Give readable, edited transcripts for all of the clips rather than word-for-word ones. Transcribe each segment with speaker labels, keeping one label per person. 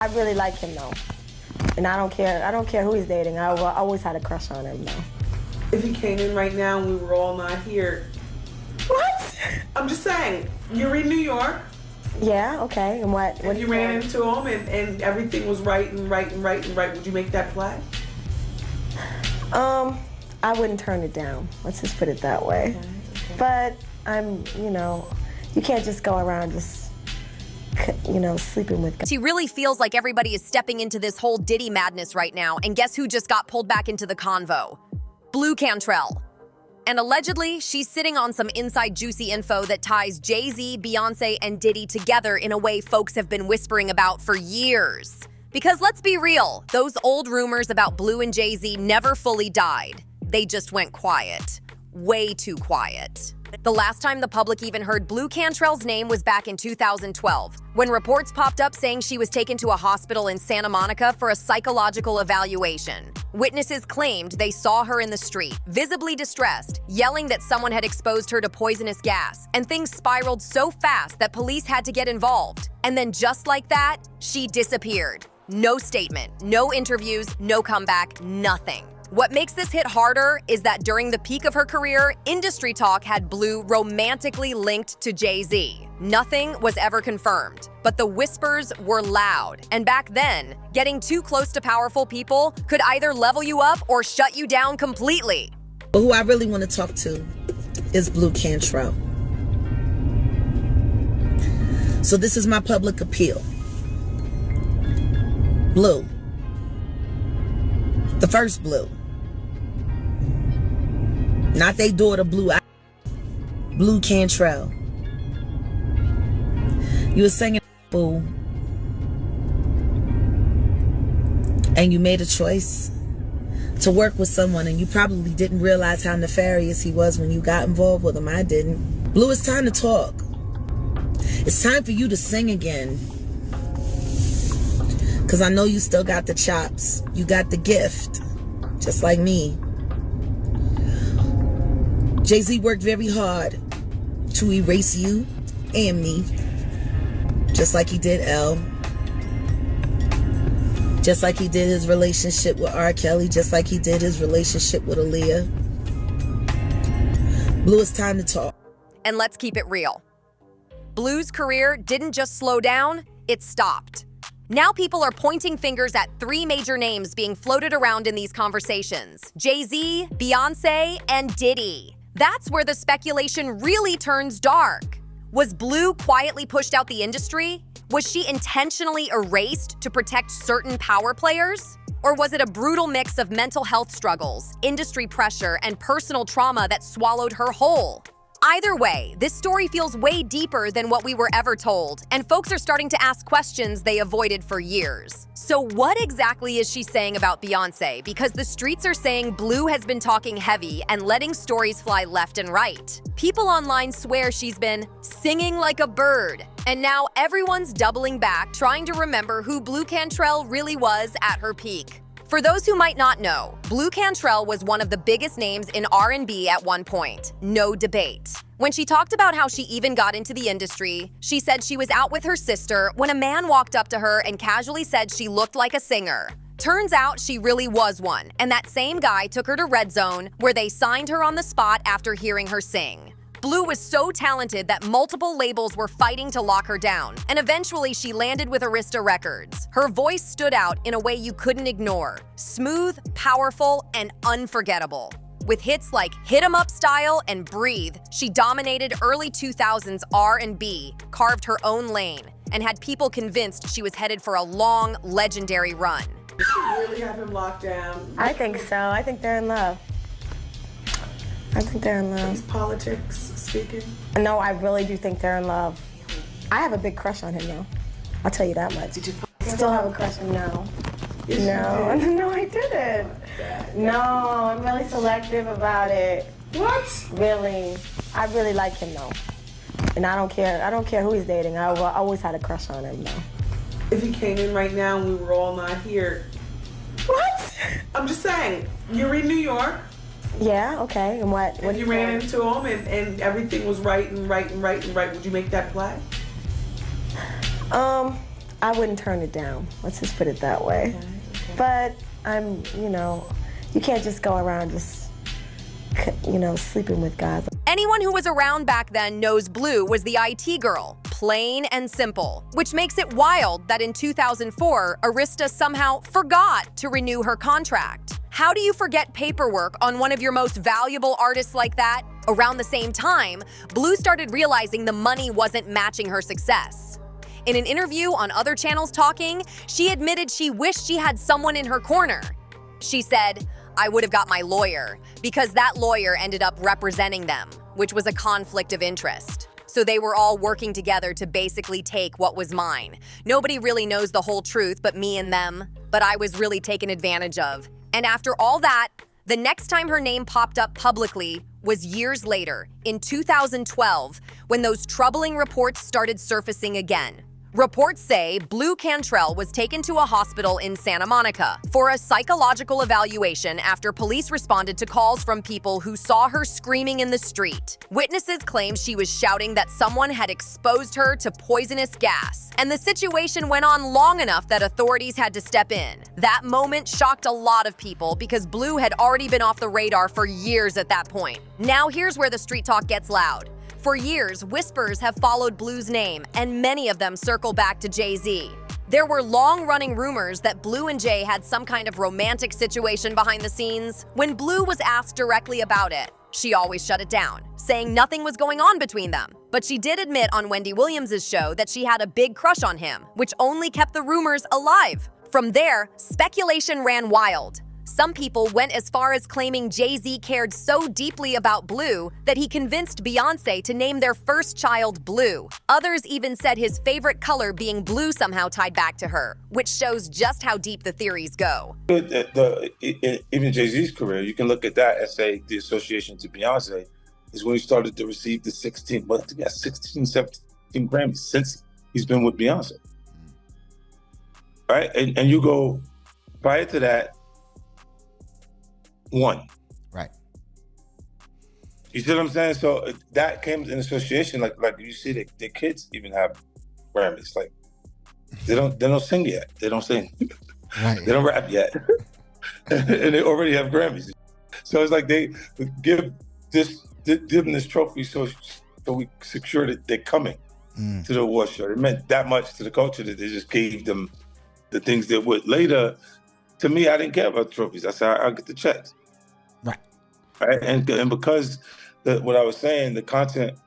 Speaker 1: I really like him though, and I don't care who he's dating. I always had a crush on him though.
Speaker 2: If he came in right now and we were all not here.
Speaker 1: What?
Speaker 2: I'm just saying, you're in New York.
Speaker 1: Yeah, okay, and what?
Speaker 2: If you ran into him and everything was right, would you make that play?
Speaker 1: I wouldn't turn it down. Let's just put it that way. Okay. But you can't just go around just, sleeping with.
Speaker 3: She really feels like everybody is stepping into this whole Diddy madness right now, and guess who just got pulled back into the convo? Blu Cantrell. And allegedly, she's sitting on some inside juicy info that ties Jay-Z, Beyonce, and Diddy together in a way folks have been whispering about for years. Because let's be real, those old rumors about Blu and Jay-Z never fully died. They just went quiet. Way too quiet. The last time the public even heard Blu Cantrell's name was back in 2012, when reports popped up saying she was taken to a hospital in Santa Monica for a psychological evaluation. Witnesses claimed they saw her in the street, visibly distressed, yelling that someone had exposed her to poisonous gas, and things spiraled so fast that police had to get involved. And then just like that, she disappeared. No statement, no interviews, no comeback, nothing. What makes this hit harder is that during the peak of her career, industry talk had Blu romantically linked to Jay-Z. Nothing was ever confirmed, but the whispers were loud. And back then, getting too close to powerful people could either level you up or shut you down completely.
Speaker 4: But who I really want to talk to is Blu Cantrell. So this is my public appeal. Blu. The first Blu. Not they daughter Blu Cantrell. You were singing fool. And you made a choice to work with someone, and you probably didn't realize how nefarious he was when you got involved with him. I didn't. Blu, it's time to talk. It's time for you to sing again. Because I know you still got the chops. You got the gift. Just like me. Jay-Z worked very hard to erase you and me. Just like he did L. Just like he did his relationship with R. Kelly. Just like he did his relationship with Aaliyah. Blu, it's time to talk.
Speaker 3: And let's keep it real. Blu's career didn't just slow down, it stopped. Now people are pointing fingers at three major names being floated around in these conversations: Jay-Z, Beyonce, and Diddy. That's where the speculation really turns dark. Was Blu quietly pushed out the industry? Was she intentionally erased to protect certain power players? Or was it a brutal mix of mental health struggles, industry pressure, and personal trauma that swallowed her whole? Either way, this story feels way deeper than what we were ever told, and folks are starting to ask questions they avoided for years. So what exactly is she saying about Beyonce? Because the streets are saying Blu has been talking heavy and letting stories fly left and right. People online swear she's been singing like a bird, and now everyone's doubling back, trying to remember who Blu Cantrell really was at her peak. For those who might not know, Blu Cantrell was one of the biggest names in R&B at one point, no debate. When she talked about how she even got into the industry, she said she was out with her sister when a man walked up to her and casually said she looked like a singer. Turns out she really was one, and that same guy took her to Red Zone, where they signed her on the spot after hearing her sing. Blu was so talented that multiple labels were fighting to lock her down, and eventually she landed with Arista Records. Her voice stood out in a way you couldn't ignore. Smooth, powerful, and unforgettable. With hits like Hit 'Em Up Style and Breathe, she dominated early 2000s R&B, carved her own lane, and had people convinced she was headed for a long, legendary run.
Speaker 2: Did she really have him locked down?
Speaker 1: I think so. I think they're in love. I think they're in love.
Speaker 2: Is politics speaking?
Speaker 1: No, I really do think they're in love. I have a big crush on him, though. I'll tell you that much.
Speaker 2: Did you
Speaker 1: still have a crush on him? No.
Speaker 2: Yes,
Speaker 1: No, no, I didn't. No, I'm really selective about it.
Speaker 2: What?
Speaker 1: Really. I really like him, though. And I don't care who he's dating. I always had a crush on him, though.
Speaker 2: If he came in right now and we were all not here.
Speaker 1: What?
Speaker 2: I'm just saying, you're in New York.
Speaker 1: Yeah, okay, and what?
Speaker 2: If you ran into him and everything was right, would you make that play?
Speaker 1: I wouldn't turn it down. Let's just put it that way. But I'm, you can't just go around just, sleeping with guys.
Speaker 3: Anyone who was around back then knows Blue was the IT girl, plain and simple, which makes it wild that in 2004, Arista somehow forgot to renew her contract. How do you forget paperwork on one of your most valuable artists like that? Around the same time, Blue started realizing the money wasn't matching her success. In an interview on other channels talking, she admitted she wished she had someone in her corner. She said, "I would have got my lawyer, because that lawyer ended up representing them, which was a conflict of interest. So they were all working together to basically take what was mine. Nobody really knows the whole truth but me and them, but I was really taken advantage of." And after all that, the next time her name popped up publicly was years later, in 2012, when those troubling reports started surfacing again. Reports say Blu Cantrell was taken to a hospital in Santa Monica for a psychological evaluation after police responded to calls from people who saw her screaming in the street. Witnesses claim she was shouting that someone had exposed her to poisonous gas, and the situation went on long enough that authorities had to step in. That moment shocked a lot of people because Blu had already been off the radar for years at that point. Now here's where the street talk gets loud. For years, whispers have followed Blu's name, and many of them circle back to Jay-Z. There were long-running rumors that Blu and Jay had some kind of romantic situation behind the scenes. When Blu was asked directly about it, she always shut it down, saying nothing was going on between them. But she did admit on Wendy Williams' show that she had a big crush on him, which only kept the rumors alive. From there, speculation ran wild. Some people went as far as claiming Jay-Z cared so deeply about Blu that he convinced Beyonce to name their first child Blue. Others even said his favorite color being blue somehow tied back to her, which shows just how deep the theories go.
Speaker 5: Even Jay-Z's career, you can look at that and say the association to Beyonce is when he started to receive the 16, 17 Grammys since he's been with Beyonce. Right? And you go, prior to that, one.
Speaker 6: Right.
Speaker 5: You see what I'm saying? So that came in association, like you see that their kids even have Grammys. Like they don't sing yet. They don't sing.
Speaker 6: Right.
Speaker 5: They don't rap yet. And they already have Grammys. So it's like they give them this trophy so we secure that they're coming to the award show. It meant that much to the culture that they just gave them the things that would later. To me, I didn't care about trophies. I said, I'll get the checks. Right. And because what I was saying, the content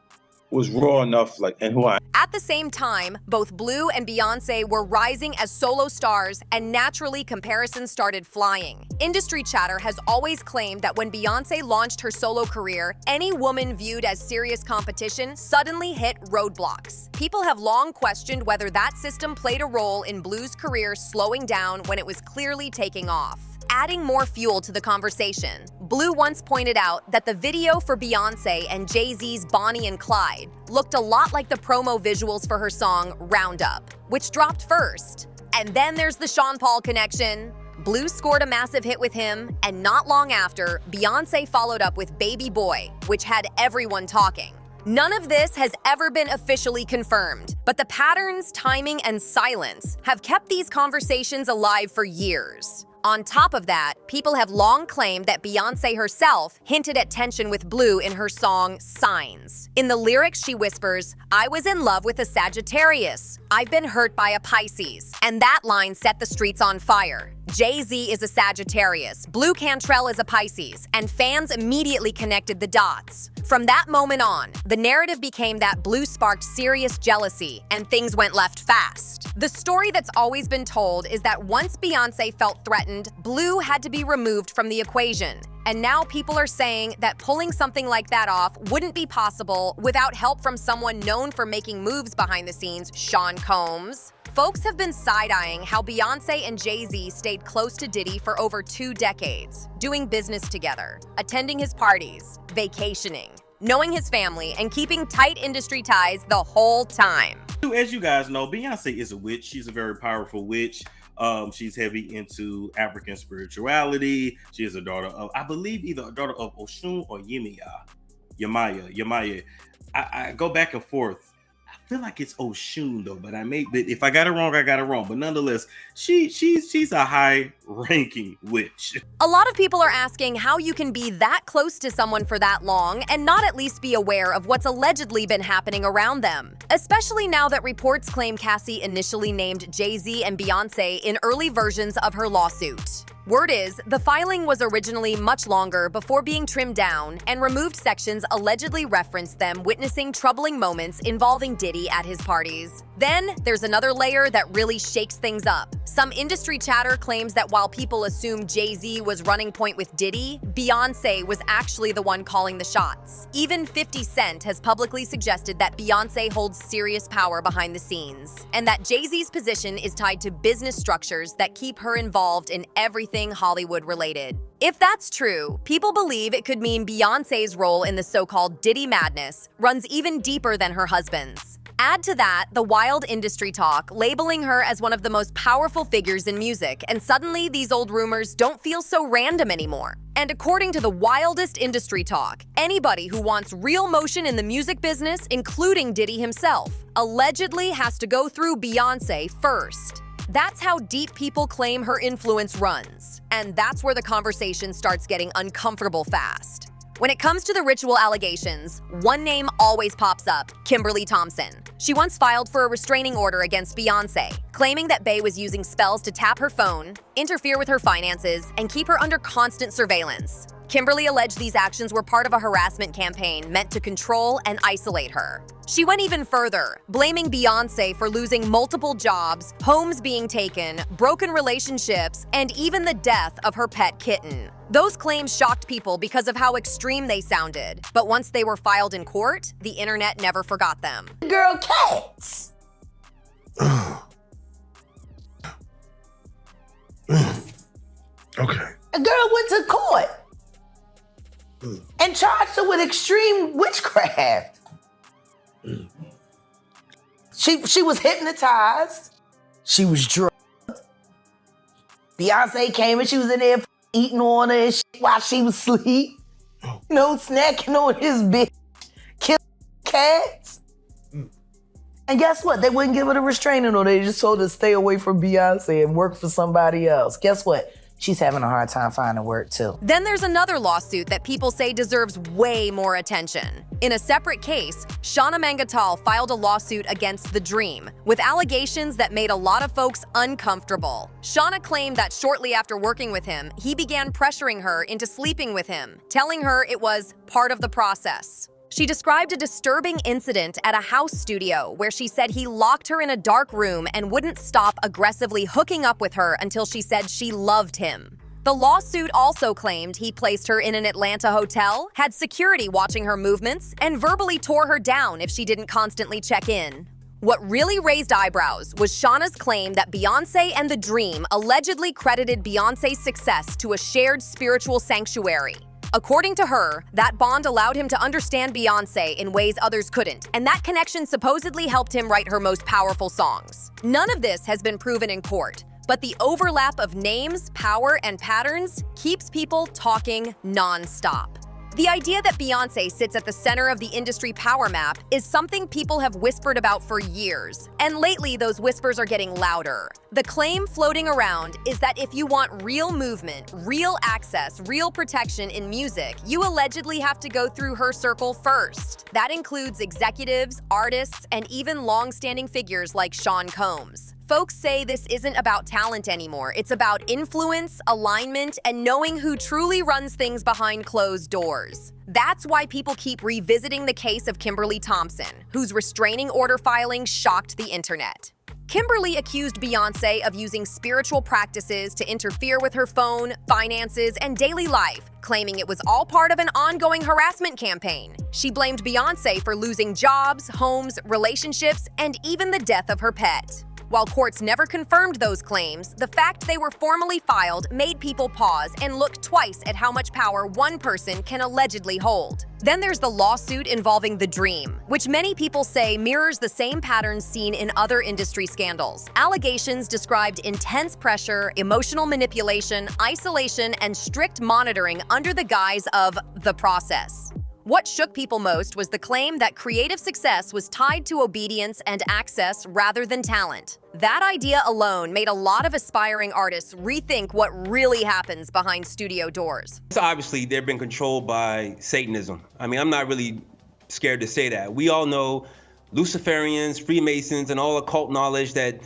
Speaker 5: was raw enough, and who I am.
Speaker 3: At the same time, both Blu and Beyonce were rising as solo stars, and naturally comparisons started flying. Industry chatter has always claimed that when Beyonce launched her solo career, any woman viewed as serious competition suddenly hit roadblocks. People have long questioned whether that system played a role in Blu's career slowing down when it was clearly taking off. Adding more fuel to the conversation, Blu once pointed out that the video for Beyonce and Jay-Z's Bonnie and Clyde looked a lot like the promo visuals for her song Roundup, which dropped first. And then there's the Sean Paul connection. Blu scored a massive hit with him, and not long after, Beyonce followed up with Baby Boy, which had everyone talking. None of this has ever been officially confirmed, but the patterns, timing, and silence have kept these conversations alive for years. On top of that, people have long claimed that Beyonce herself hinted at tension with Blu in her song Signs. In the lyrics, she whispers, "I was in love with a Sagittarius. I've been hurt by a Pisces." And that line set the streets on fire. Jay-Z is a Sagittarius, Blu Cantrell is a Pisces, and fans immediately connected the dots. From that moment on, the narrative became that Blu sparked serious jealousy, and things went left fast. The story that's always been told is that once Beyonce felt threatened, Blu had to be removed from the equation. And now people are saying that pulling something like that off wouldn't be possible without help from someone known for making moves behind the scenes, Sean Combs. Folks have been side-eyeing how Beyonce and Jay-Z stayed close to Diddy for over 2 decades, doing business together, attending his parties, vacationing, knowing his family, and keeping tight industry ties the whole time.
Speaker 7: As you guys know, Beyonce is a witch. She's a very powerful witch. She's heavy into African spirituality. She is a daughter of, I believe, either a daughter of Oshun or Yemaya. I go back and forth. I feel like it's Oshun though, but if I got it wrong, I got it wrong. But nonetheless, she's a high-ranking witch.
Speaker 3: A lot of people are asking how you can be that close to someone for that long and not at least be aware of what's allegedly been happening around them. Especially now that reports claim Cassie initially named Jay-Z and Beyonce in early versions of her lawsuit. Word is, the filing was originally much longer before being trimmed down, and removed sections allegedly referenced them witnessing troubling moments involving Diddy at his parties. Then, there's another layer that really shakes things up. Some industry chatter claims that while people assume Jay-Z was running point with Diddy, Beyonce was actually the one calling the shots. Even 50 Cent has publicly suggested that Beyonce holds serious power behind the scenes, and that Jay-Z's position is tied to business structures that keep her involved in everything Hollywood-related. If that's true, people believe it could mean Beyonce's role in the so-called Diddy madness runs even deeper than her husband's. Add to that the wild industry talk, labeling her as one of the most powerful figures in music, and suddenly these old rumors don't feel so random anymore. And according to the wildest industry talk, anybody who wants real motion in the music business, including Diddy himself, allegedly has to go through Beyonce first. That's how deep people claim her influence runs. And that's where the conversation starts getting uncomfortable fast. When it comes to the ritual allegations, one name always pops up: Kimberly Thompson. She once filed for a restraining order against Beyonce, claiming that Bey was using spells to tap her phone, interfere with her finances, and keep her under constant surveillance. Kimberly alleged these actions were part of a harassment campaign meant to control and isolate her. She went even further, blaming Beyonce for losing multiple jobs, homes being taken, broken relationships, and even the death of her pet kitten. Those claims shocked people because of how extreme they sounded, but once they were filed in court, the internet never forgot them.
Speaker 4: Girl, cats.
Speaker 6: Okay.
Speaker 4: A girl went to court and charged her with extreme witchcraft. She was hypnotized. She was drugged. Beyonce came and she was in there eating on her and shit while she was asleep. You know, snacking on his bitch, killing cats. And guess what? They wouldn't give her the restraining order. They just told her to stay away from Beyonce and work for somebody else. Guess what? She's having a hard time finding work too.
Speaker 3: Then there's another lawsuit that people say deserves way more attention. In a separate case, Shauna Mangatal filed a lawsuit against The Dream, with allegations that made a lot of folks uncomfortable. Shauna claimed that shortly after working with him, he began pressuring her into sleeping with him, telling her it was part of the process. She described a disturbing incident at a house studio where she said he locked her in a dark room and wouldn't stop aggressively hooking up with her until she said she loved him. The lawsuit also claimed he placed her in an Atlanta hotel, had security watching her movements, and verbally tore her down if she didn't constantly check in. What really raised eyebrows was Shauna's claim that Beyonce and The Dream allegedly credited Beyonce's success to a shared spiritual sanctuary. According to her, that bond allowed him to understand Beyonce in ways others couldn't, and that connection supposedly helped him write her most powerful songs. None of this has been proven in court, but the overlap of names, power, and patterns keeps people talking non-stop. The idea that Beyonce sits at the center of the industry power map is something people have whispered about for years, and lately those whispers are getting louder. The claim floating around is that if you want real movement, real access, real protection in music, you allegedly have to go through her circle first. That includes executives, artists, and even long-standing figures like Sean Combs. Folks say this isn't about talent anymore. It's about influence, alignment, and knowing who truly runs things behind closed doors. That's why people keep revisiting the case of Kimberly Thompson, whose restraining order filing shocked the internet. Kimberly accused Beyonce of using spiritual practices to interfere with her phone, finances, and daily life, claiming it was all part of an ongoing harassment campaign. She blamed Beyonce for losing jobs, homes, relationships, and even the death of her pet. While courts never confirmed those claims, the fact they were formally filed made people pause and look twice at how much power one person can allegedly hold. Then there's the lawsuit involving The Dream, which many people say mirrors the same patterns seen in other industry scandals. Allegations described intense pressure, emotional manipulation, isolation, and strict monitoring under the guise of the process. What shook people most was the claim that creative success was tied to obedience and access rather than talent. That idea alone made a lot of aspiring artists rethink what really happens behind studio doors.
Speaker 6: So obviously, they've been controlled by Satanism. I mean, I'm not really scared to say that. We all know Luciferians, Freemasons, and all occult knowledge that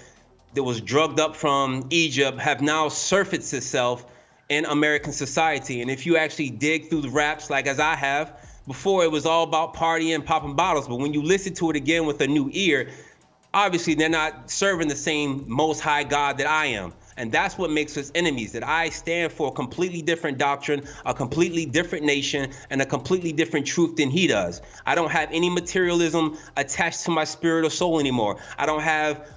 Speaker 6: was drugged up from Egypt have now surfaced itself in American society. And if you actually dig through the raps, like as I have, before it was all about partying, popping bottles. But when you listen to it again with a new ear, obviously they're not serving the same most high God that I am. And that's what makes us enemies, that I stand for a completely different doctrine, a completely different nation, and a completely different truth than he does. I don't have any materialism attached to my spirit or soul anymore. I don't have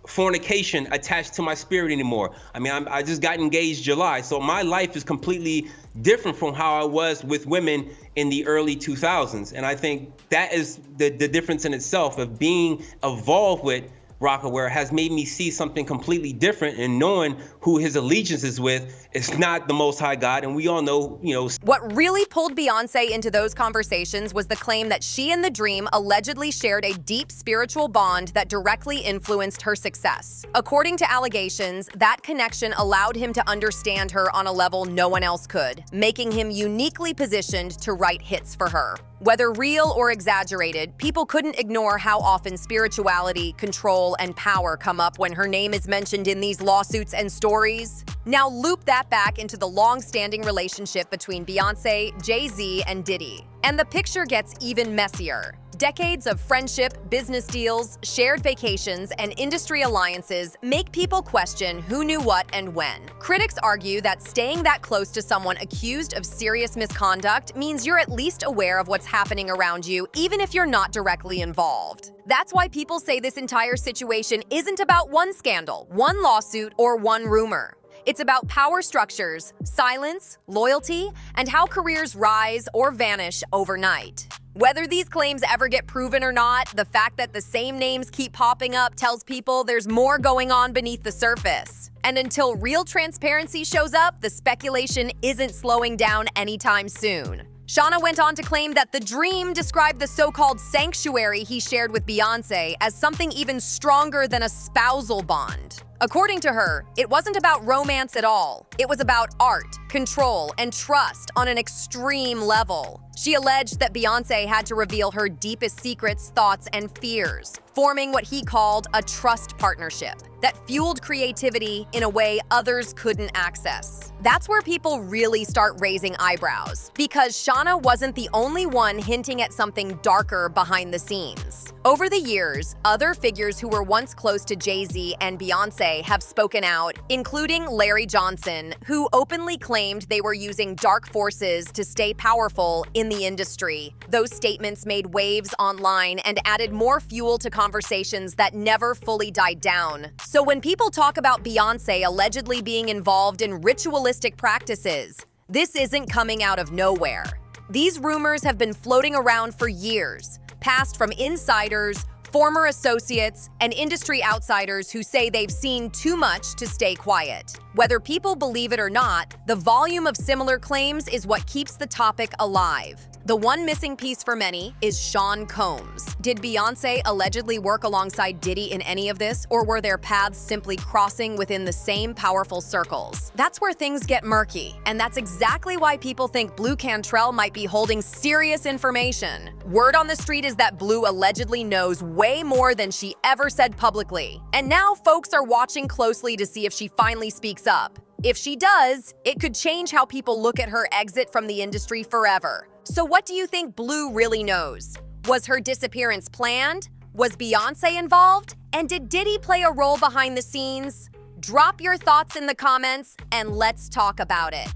Speaker 6: fornication attached to my spirit anymore. I mean, I just got engaged July, so my life is completely different from how I was with women in the early 2000s. And I think that is the difference in itself of being involved with Rockaware has made me see something completely different, and knowing who his allegiance is with is not the Most High God. And we all know,
Speaker 3: What really pulled Beyonce into those conversations was the claim that she and The Dream allegedly shared a deep spiritual bond that directly influenced her success. According to allegations, that connection allowed him to understand her on a level no one else could, making him uniquely positioned to write hits for her. Whether real or exaggerated, people couldn't ignore how often spirituality, control, and power come up when her name is mentioned in these lawsuits and stories. Now loop that back into the long-standing relationship between Beyonce, Jay-Z, and Diddy, and the picture gets even messier. Decades of friendship, business deals, shared vacations, and industry alliances make people question who knew what and when. Critics argue that staying that close to someone accused of serious misconduct means you're at least aware of what's happening around you, even if you're not directly involved. That's why people say this entire situation isn't about one scandal, one lawsuit, or one rumor. It's about power structures, silence, loyalty, and how careers rise or vanish overnight. Whether these claims ever get proven or not, the fact that the same names keep popping up tells people there's more going on beneath the surface. And until real transparency shows up, the speculation isn't slowing down anytime soon. Shauna went on to claim that The Dream described the so-called sanctuary he shared with Beyonce as something even stronger than a spousal bond. According to her, it wasn't about romance at all. It was about art, control, and trust on an extreme level. She alleged that Beyonce had to reveal her deepest secrets, thoughts, and fears, forming what he called a trust partnership that fueled creativity in a way others couldn't access. That's where people really start raising eyebrows, because Shauna wasn't the only one hinting at something darker behind the scenes. Over the years, other figures who were once close to Jay-Z and Beyonce have spoken out, including Larry Johnson, who openly claimed they were using dark forces to stay powerful in the industry. Those statements made waves online and added more fuel to conversations that never fully died down. So when people talk about Beyonce allegedly being involved in ritualistic practices, this isn't coming out of nowhere. These rumors have been floating around for years, passed from insiders, former associates, and industry outsiders who say they've seen too much to stay quiet. Whether people believe it or not, the volume of similar claims is what keeps the topic alive. The one missing piece for many is Sean Combs. Did Beyonce allegedly work alongside Diddy in any of this, or were their paths simply crossing within the same powerful circles? That's where things get murky, and that's exactly why people think Blu Cantrell might be holding serious information. Word on the street is that Blu allegedly knows way more than she ever said publicly, and now folks are watching closely to see if she finally speaks up. If she does, it could change how people look at her exit from the industry forever. So what do you think Blu really knows? Was her disappearance planned? Was Beyonce involved? And did Diddy play a role behind the scenes? Drop your thoughts in the comments and let's talk about it.